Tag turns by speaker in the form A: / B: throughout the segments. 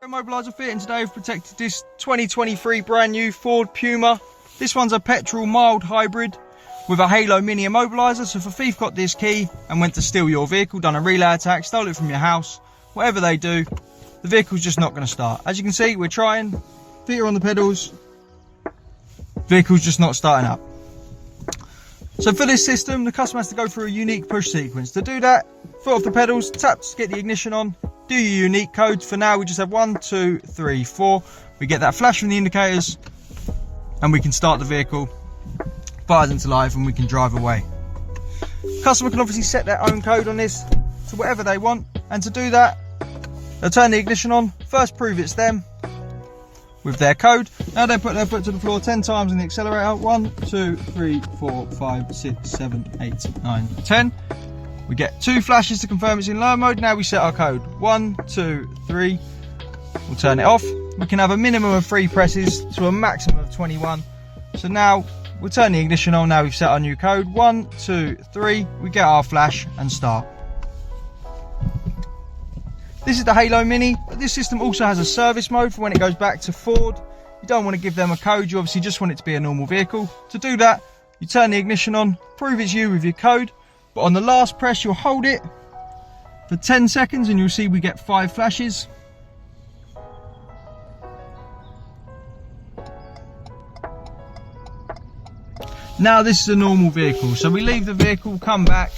A: Immobiliser Fit, and today we've protected this 2023 brand new Ford Puma. This one's a petrol mild hybrid with a Halo Mini immobiliser. So if a thief got this key and went to steal your vehicle, done a relay attack, stole it from your house, whatever they do, the vehicle's just not going to start. As you can see, we're trying, feet are on the pedals, vehicle's just not starting up. So for this system, the customer has to go through a unique push sequence. To do that, foot off the pedals, tap to get the ignition on, do your unique codes. For now, we just have 1, 2, 3, 4. We get that flash from the indicators and we can start the vehicle, fires into life, and we can drive away. Customer can obviously set their own code on this to whatever they want, and to do that, they'll turn the ignition on, first prove it's them with their code. Now they put their foot to the floor 10 times in the accelerator. 1, 2, 3, 4, 5, 6, 7, 8, 9, 10. We get 2 flashes to confirm it's in low mode. Now we set our code. 1, 2, 3. We'll turn it off. We can have a minimum of 3 presses to a maximum of 21. So now we'll turn the ignition on. Now we've set our new code. 1, 2, 3. We get our flash and start. This is the Halo Mini, but this system also has a service mode for when it goes back to Ford. You don't want to give them a code, you obviously just want it to be a normal vehicle. To do that, you turn the ignition on, prove it's you with your code, but on the last press you'll hold it for 10 seconds and you'll see we get 5 flashes. Now this is a normal vehicle, so we leave the vehicle, come back,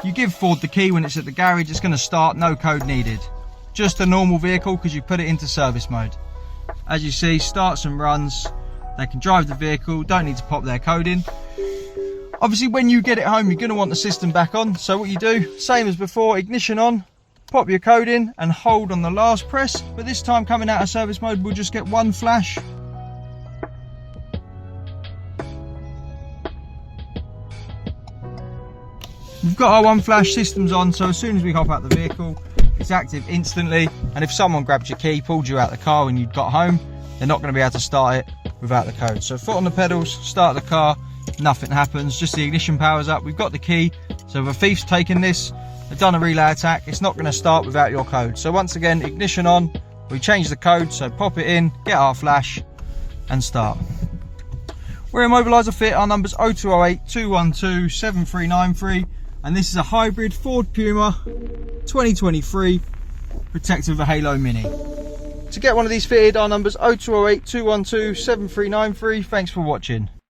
A: you give Ford the key when it's at the garage, it's going to start, no code needed. Just a normal vehicle because you put it into service mode. As you see, starts and runs, they can drive the vehicle, don't need to pop their code in. Obviously when you get it home you're going to want the system back on, so what you do, same as before, ignition on, pop your code in and hold on the last press, but this time coming out of service mode we'll just get 1 flash. We've got our 1 flash, systems on, so as soon as we hop out the vehicle it's active instantly, and if someone grabbed your key, pulled you out the car when you got home, they're not going to be able to start it without the code. So foot on the pedals, start the car, nothing happens, just the ignition powers up. We've got the key, so if a thief's taken this, they've done a relay attack, it's not going to start without your code. So once again, ignition on, we change the code, so pop it in, get our flash and start. We're Immobiliser Fit, our number's 0208 212 7393, and this is a hybrid Ford Puma 2023 protected with a Halo Mini. To get one of these fitted, our number's 0208 212 7393. Thanks for watching.